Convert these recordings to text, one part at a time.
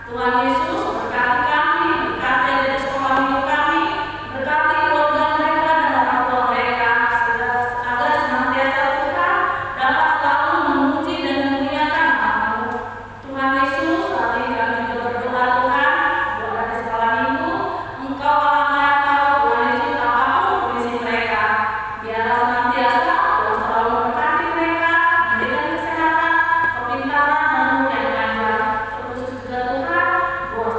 Tuhan Yesus berkati kami, berkati adik sekolah minggu kami, berkati keluarga mereka dan orang tua mereka, agar senantiasa Tuhan dapat selalu memuji dan memuliakan nama-Mu. Tuhan Yesus, saat ini kami juga berdoa Tuhan, buat adik sekolah minggu, Engkau Allah Maha Tahu Tuhan Yesus apapun kondisi mereka, biarlah senantiasa Tuhan selalu memberkati mereka, memberikan kesehatan, kepintaran dan umur yang panjang. Terkhusus juga Tuhan, buat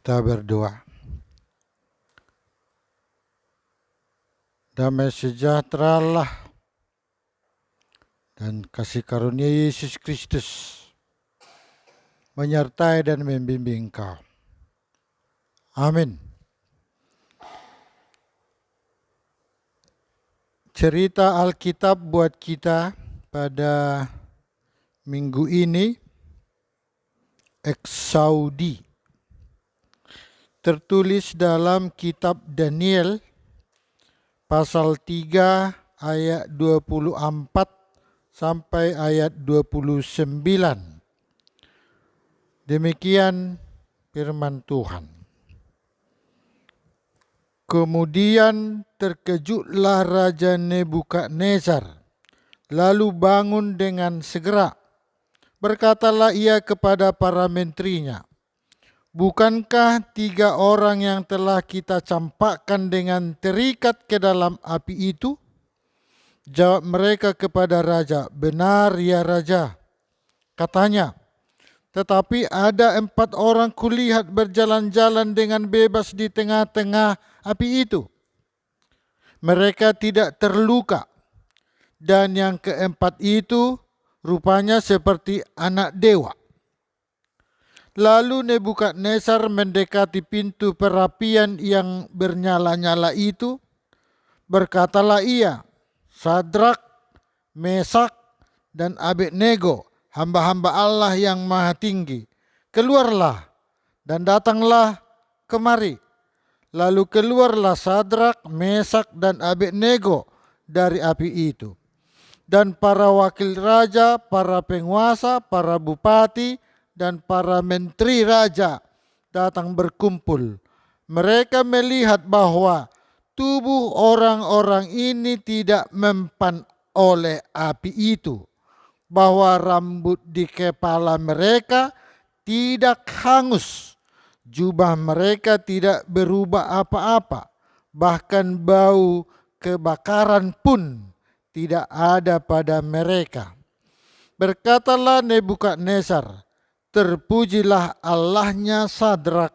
Kita berdoa. Damai sejahtera Allah dan kasih karunia Yesus Kristus menyertai dan membimbing engkau. Amin. Cerita Alkitab buat kita pada minggu ini, Eksaudi, tertulis dalam kitab Daniel pasal 3 ayat 24 sampai ayat 29. Demikian firman Tuhan. Kemudian terkejutlah Raja Nebukadnezar, lalu bangun dengan segera. Berkatalah ia kepada para menterinya, bukankah 3 orang yang telah kita campakkan dengan terikat ke dalam api itu? Jawab mereka kepada raja, benar ya raja. Katanya, tetapi ada 4 orang kulihat berjalan-jalan dengan bebas di tengah-tengah api itu. Mereka tidak terluka. Dan yang keempat itu rupanya seperti anak dewa. Lalu Nebukadnezar mendekati pintu perapian yang bernyala-nyala itu. Berkatalah ia, Sadrak, Mesak, dan Abednego, hamba-hamba Allah yang maha tinggi, keluarlah dan datanglah kemari. Lalu keluarlah Sadrak, Mesak, dan Abednego dari api itu. Dan para wakil raja, para penguasa, para bupati, dan para menteri raja datang berkumpul. Mereka melihat bahwa tubuh orang-orang ini tidak mempan oleh api itu, bahwa rambut di kepala mereka tidak hangus, jubah mereka tidak berubah apa-apa, bahkan bau kebakaran pun tidak ada pada mereka. Berkatalah Nebukadnezar, terpujilah Allahnya Sadrak,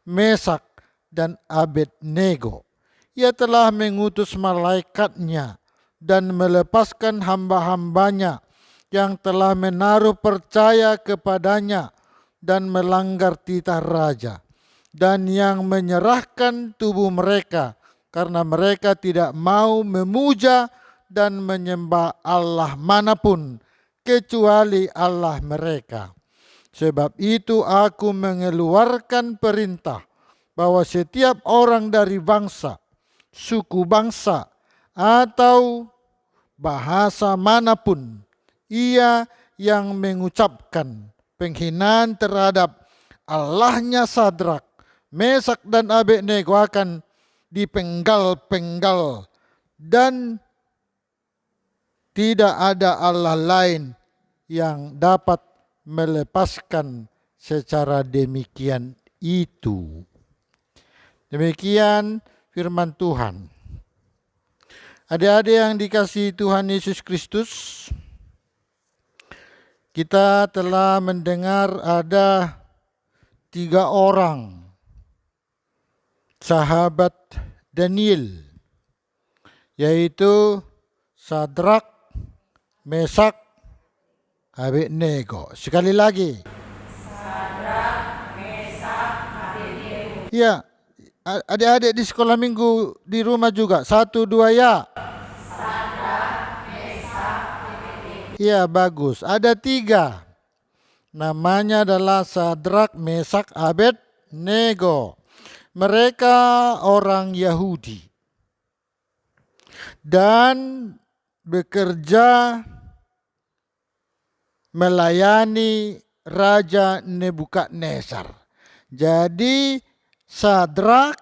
Mesak, dan Abednego. Ia telah mengutus malaikatnya dan melepaskan hamba-hambanya yang telah menaruh percaya kepadanya dan melanggar titah raja, dan yang menyerahkan tubuh mereka karena mereka tidak mau memuja dan menyembah Allah manapun kecuali Allah mereka. Sebab itu aku mengeluarkan perintah bahwa setiap orang dari bangsa, suku bangsa, atau bahasa manapun, ia yang mengucapkan penghinaan terhadap Allahnya Sadrak, Mesak, dan Abednego akan dipenggal-penggal, dan tidak ada Allah lain yang dapat melepaskan secara demikian itu. Demikian firman Tuhan. Adik-adik yang dikasihi Tuhan Yesus Kristus, kita telah mendengar ada 3 orang sahabat Daniel, yaitu Sadrak, Mesak, Abednego. Sekali lagi. Sadrak, Mesak, Abednego. Ya, adik-adik di sekolah minggu di rumah juga. 1, 2 ya. Sadrak, Mesak, Abednego. Ya, bagus. Ada 3. Namanya adalah Sadrak, Mesak, Abednego. Mereka orang Yahudi dan bekerja melayani Raja Nebukadnezar. Jadi Sadrak,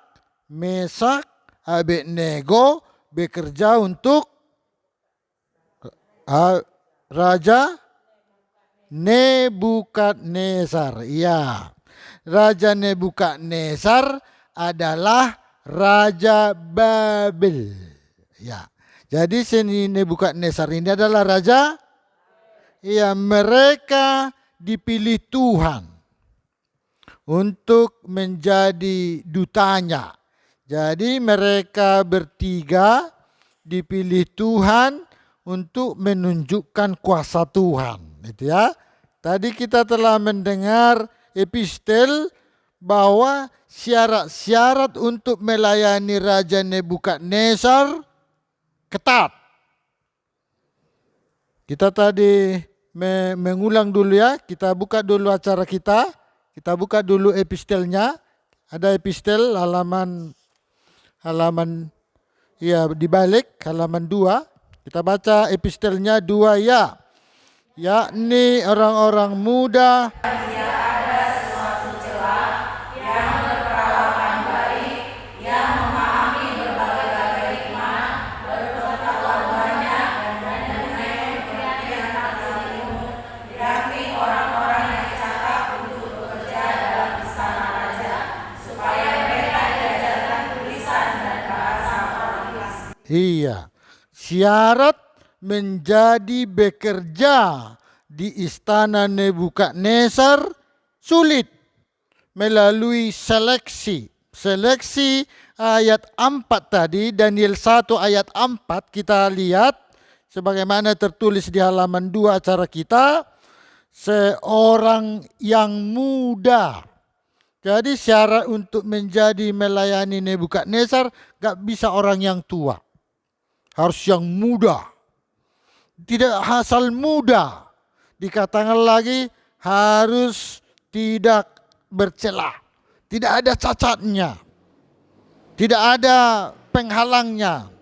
Mesak, Abednego bekerja untuk Raja Nebukadnezar. Ya, Raja Nebukadnezar adalah Raja Babel. Ya, jadi sini Nebukadnezar ini adalah raja. Ya, mereka dipilih Tuhan untuk menjadi dutanya. Jadi mereka bertiga dipilih Tuhan untuk menunjukkan kuasa Tuhan. Itu ya. Tadi kita telah mendengar epistel bahwa syarat-syarat untuk melayani Raja Nebukadnezar ketat. Kita tadi mengulang dulu ya, kita buka dulu acara kita buka dulu epistelnya. Ada epistel halaman ya di balik halaman 2. Kita baca epistelnya 2 ya. Yakni orang-orang muda Iya, syarat menjadi bekerja di istana Nebukadnezar sulit melalui seleksi. Seleksi ayat 4 tadi, Daniel 1 ayat 4 kita lihat sebagaimana tertulis di halaman 2 acara kita, seorang yang muda. Jadi syarat untuk menjadi melayani Nebukadnezar gak bisa orang yang tua. Harus yang muda. Tidak asal muda. Dikatakan lagi harus tidak bercela. Tidak ada cacatnya. Tidak ada penghalangnya.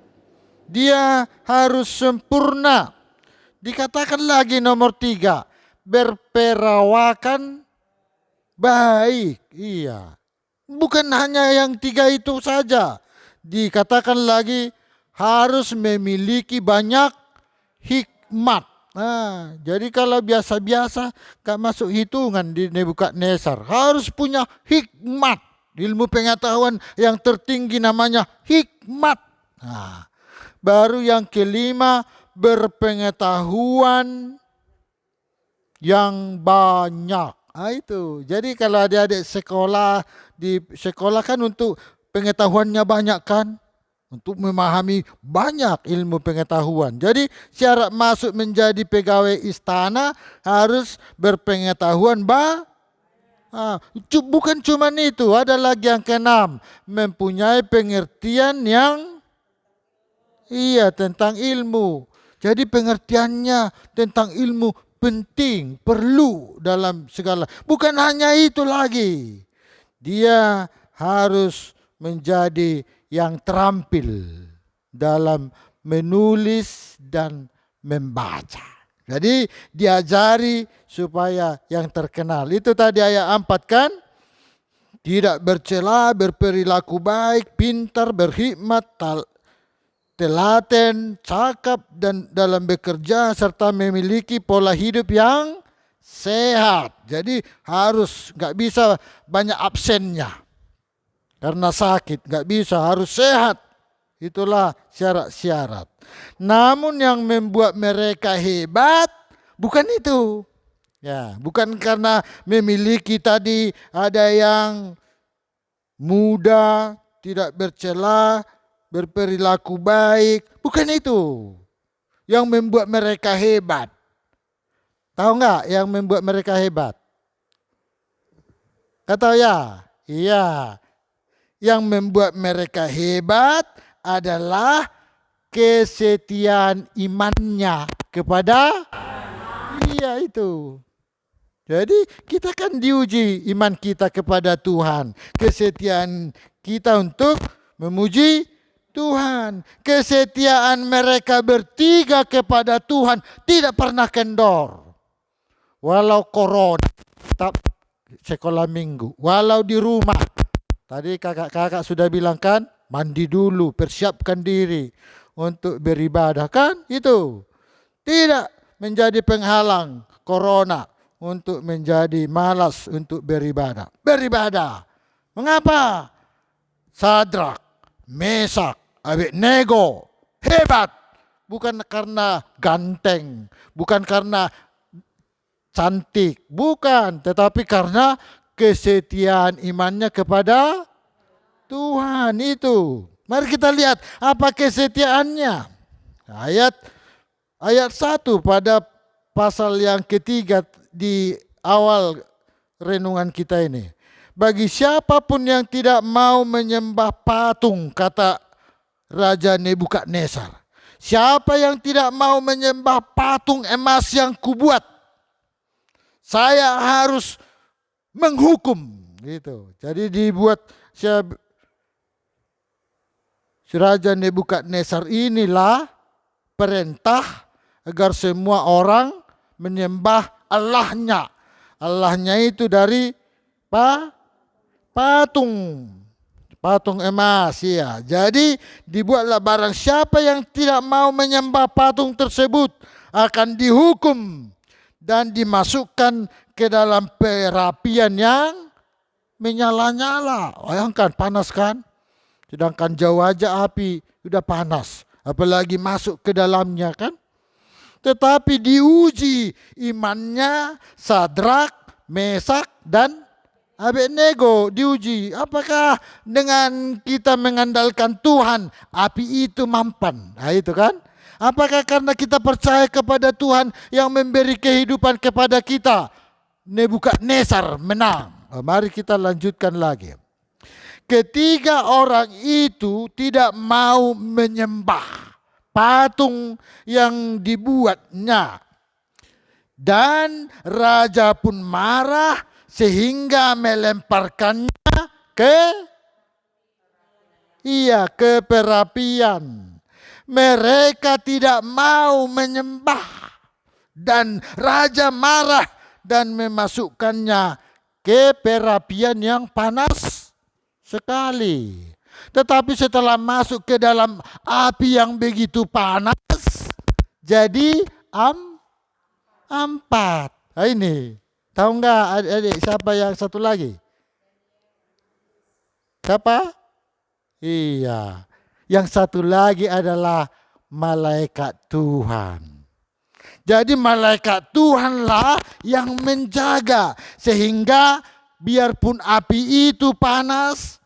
Dia harus sempurna. Dikatakan lagi nomor 3. Berperawakan baik. Iya. Bukan hanya yang 3 itu saja. Dikatakan lagi harus memiliki banyak hikmat. Nah, jadi kalau biasa-biasa gak masuk hitungan di Nebukadnezar. Harus punya hikmat. Ilmu pengetahuan yang tertinggi namanya hikmat. Nah, baru yang kelima, berpengetahuan yang banyak. Nah, itu. Jadi kalau adik-adik sekolah, di sekolah kan untuk pengetahuannya banyak kan? Untuk memahami banyak ilmu pengetahuan. Jadi syarat masuk menjadi pegawai istana harus berpengetahuan bukan cuma itu, ada lagi yang ke-6, mempunyai pengertian yang tentang ilmu. Jadi pengertiannya tentang ilmu penting, perlu dalam segala. Bukan hanya itu lagi. Dia harus menjadi yang terampil dalam menulis dan membaca. Jadi diajari supaya yang terkenal. Itu tadi ayat 4 kan? Tidak bercela, berperilaku baik, pintar, berhikmat, telaten, cakap dan dalam bekerja serta memiliki pola hidup yang sehat. Jadi harus gak bisa banyak absennya. Karena sakit, gak bisa, harus sehat. Itulah syarat-syarat. Namun yang membuat mereka hebat, bukan itu. Ya, bukan karena memiliki tadi ada yang muda, tidak bercela, berperilaku baik. Bukan itu. Yang membuat mereka hebat. Tahu nggak yang membuat mereka hebat? Nggak tahu ya? Iya. Yang membuat mereka hebat adalah kesetiaan imannya kepada itu. Jadi kita kan diuji iman kita kepada Tuhan. Kesetiaan kita untuk memuji Tuhan. Kesetiaan mereka bertiga kepada Tuhan tidak pernah kendor. Walau corona, tetap sekolah minggu. Walau di rumah. Tadi kakak-kakak sudah bilang kan, mandi dulu, persiapkan diri untuk beribadah kan? Itu tidak menjadi penghalang corona untuk menjadi malas untuk beribadah. Beribadah. Mengapa? Sadrak, Mesak, Abednego hebat. Bukan karena ganteng, bukan karena cantik, bukan, tetapi karena kesetiaan imannya kepada Tuhan itu. Mari kita lihat apa kesetiaannya. Ayat 1 pada pasal yang ketiga di awal renungan kita ini. Bagi siapapun yang tidak mau menyembah patung, kata Raja Nebukadnezar. Siapa yang tidak mau menyembah patung emas yang kubuat, saya harus menghukum. Gitu. Jadi dibuat Raja Nebukadnezar inilah perintah agar semua orang menyembah Allahnya. Allahnya itu dari patung emas ya. Jadi dibuatlah barang siapa yang tidak mau menyembah patung tersebut akan dihukum dan dimasukkan ke dalam perapian yang menyala-nyala. Bayangkan, panas kan? Sedangkan jauh aja api udah panas, apalagi masuk ke dalamnya kan? Tetapi diuji imannya Sadrak, Mesak dan Abednego, diuji. Apakah dengan kita mengandalkan Tuhan, api itu mampan? Nah itu kan? Apakah karena kita percaya kepada Tuhan yang memberi kehidupan kepada kita, Nebukadnezar menang? Mari kita lanjutkan lagi. Ketiga orang itu tidak mau menyembah patung yang dibuatnya. Dan raja pun marah sehingga melemparkannya ke perapian. Mereka tidak mau menyembah dan raja marah dan memasukkannya ke perapian yang panas sekali. Tetapi setelah masuk ke dalam api yang begitu panas, jadi ampat. Nah ini, tahu nggak adik siapa yang satu lagi? Siapa? Iya, yang satu lagi adalah malaikat Tuhan. Jadi malaikat Tuhanlah yang menjaga sehingga biarpun api itu panas,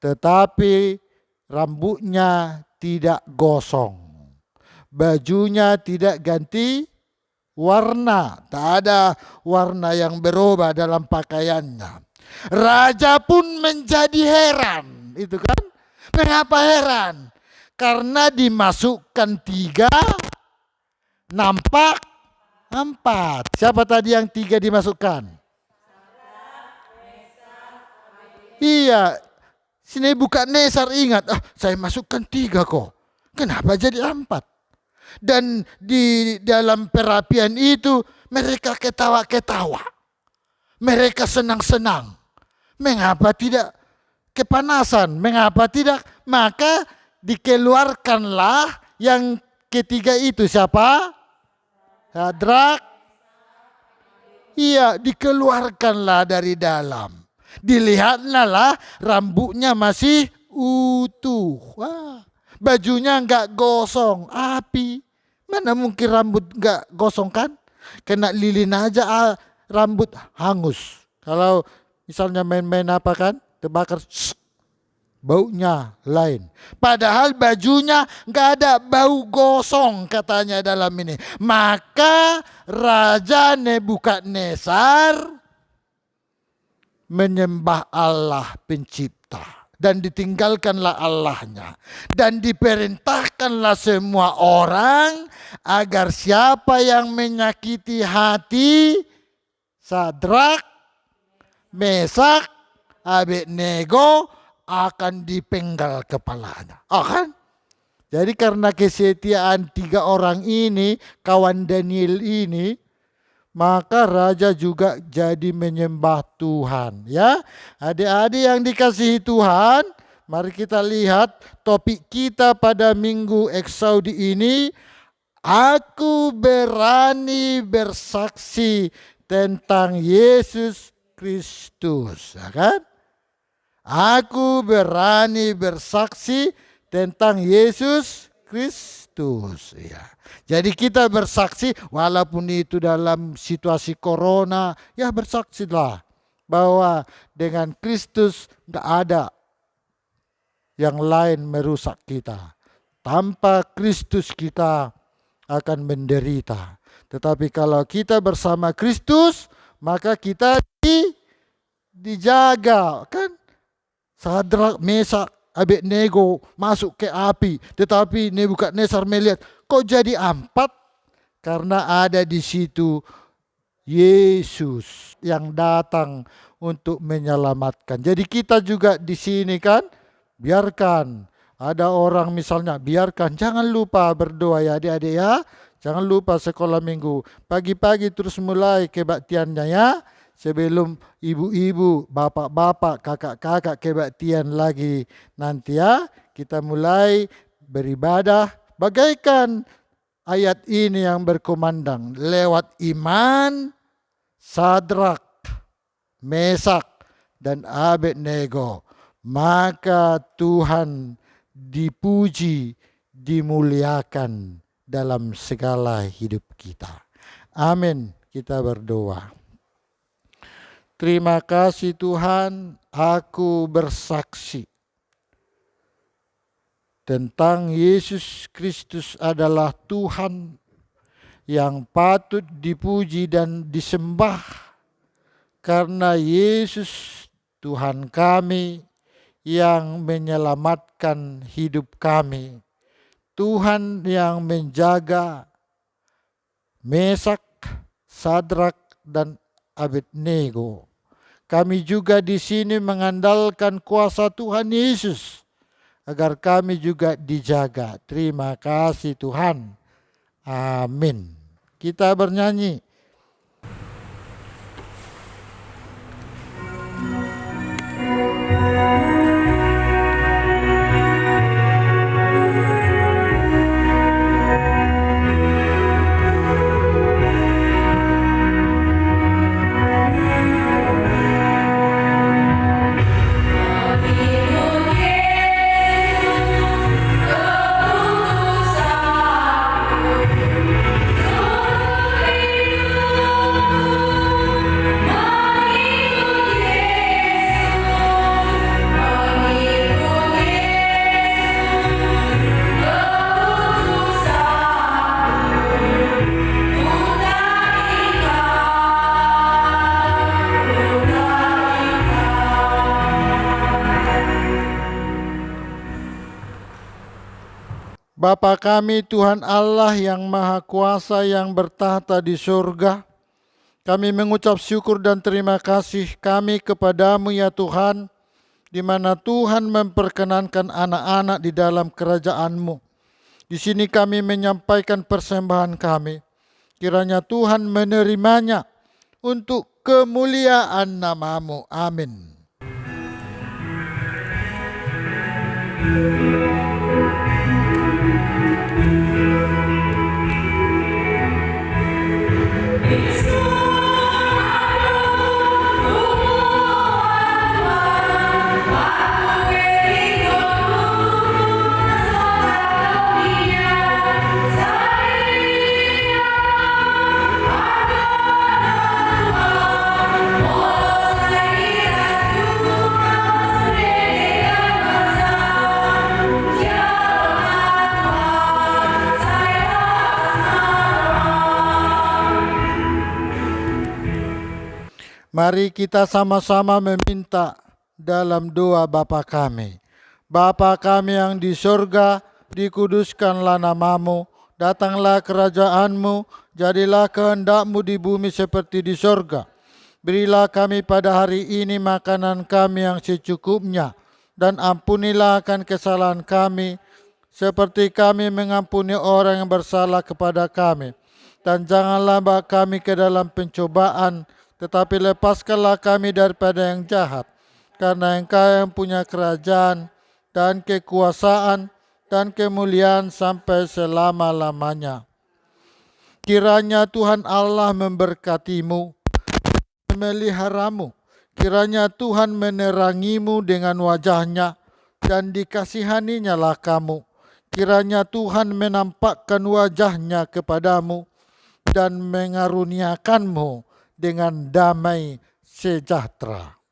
tetapi rambutnya tidak gosong, bajunya tidak ganti warna, tak ada warna yang berubah dalam pakaiannya. Raja pun menjadi heran, itu kan? Mengapa heran? Karena dimasukkan 3, nampak 4. Siapa tadi yang 3 dimasukkan? Iya, si Nebukadnezar ingat, saya masukkan 3 kok. Kenapa jadi 4? Dan di dalam perapian itu mereka ketawa-ketawa. Mereka senang-senang. Mengapa tidak kepanasan? Mengapa tidak? Maka dikeluarkanlah yang ketiga itu siapa? Sadrak. Iya, dikeluarkanlah dari dalam. Dilihatlah rambutnya masih utuh. Wah, bajunya enggak gosong, api. Mana mungkin rambut enggak gosong kan? Kena lilin aja rambut hangus. Kalau misalnya main-main apa kan, terbakar, baunya lain. Padahal bajunya enggak ada bau gosong katanya dalam ini. Maka Raja Nebukadnezar menyembah Allah pencipta dan ditinggalkanlah Allahnya dan diperintahkanlah semua orang agar siapa yang menyakiti hati Sadrak, Mesak, Abednego akan dipenggal kepalanya. Kan? Jadi karena kesetiaan 3 orang ini, kawan Daniel ini, maka raja juga jadi menyembah Tuhan. Ya, adik-adik yang dikasihi Tuhan, mari kita lihat topik kita pada minggu Eksaudi ini. Aku berani bersaksi tentang Yesus Kristus, ya kan? Aku berani bersaksi tentang Yesus Kristus, ya. Jadi kita bersaksi walaupun itu dalam situasi corona, ya bersaksilah. bahwa dengan Kristus nggak ada yang lain merusak kita. Tanpa Kristus kita akan menderita. Tetapi kalau kita bersama Kristus, maka kita dijaga. Kan Sadrak, Mesak, Abednego masuk ke api. Tetapi Nebukadnezar melihat, kok jadi 4? Karena ada di situ Yesus yang datang untuk menyelamatkan. Jadi kita juga di sini kan, biarkan ada orang misalnya, biarkan, jangan lupa berdoa ya adik-adik ya. Jangan lupa sekolah minggu. Pagi-pagi terus mulai kebaktiannya ya. Sebelum ibu-ibu, bapak-bapak, kakak-kakak kebaktian lagi nanti ya. Kita mulai beribadah bagaikan ayat ini yang berkumandang. Lewat iman, Sadrak, Mesak, dan Abednego. Maka Tuhan dipuji, dimuliakan dalam segala hidup kita. Amin. Kita berdoa. Terima kasih Tuhan, aku bersaksi tentang Yesus Kristus adalah Tuhan yang patut dipuji dan disembah, karena Yesus Tuhan kami yang menyelamatkan hidup kami. Tuhan yang menjaga Mesak, Sadrak, dan Abednego. Kami juga di sini mengandalkan kuasa Tuhan Yesus agar kami juga dijaga. Terima kasih Tuhan. Amin. Kita bernyanyi. Bapa kami Tuhan Allah yang Maha Kuasa yang bertahta di surga, kami mengucap syukur dan terima kasih kami kepadamu ya Tuhan, di mana Tuhan memperkenankan anak-anak di dalam kerajaan-Mu. Di sini kami menyampaikan persembahan kami, kiranya Tuhan menerimanya untuk kemuliaan nama-Mu. Amin. Mari kita sama-sama meminta dalam doa Bapa kami. Bapa kami yang di surga, dikuduskanlah nama-Mu, datanglah kerajaan-Mu, jadilah kehendak-Mu di bumi seperti di surga. Berilah kami pada hari ini makanan kami yang secukupnya, dan ampunilah akan kesalahan kami, seperti kami mengampuni orang yang bersalah kepada kami. Dan janganlah bawa kami ke dalam pencobaan, tetapi lepaskanlah kami daripada yang jahat. Karena Engkau yang punya kerajaan dan kekuasaan dan kemuliaan sampai selama-lamanya. Kiranya Tuhan Allah memberkatimu, memeliharamu. Kiranya Tuhan menerangimu dengan wajah-Nya dan dikasihaninya kamu. Kiranya Tuhan menampakkan wajah-Nya kepadamu dan mengaruniakanmu dengan damai sejahtera.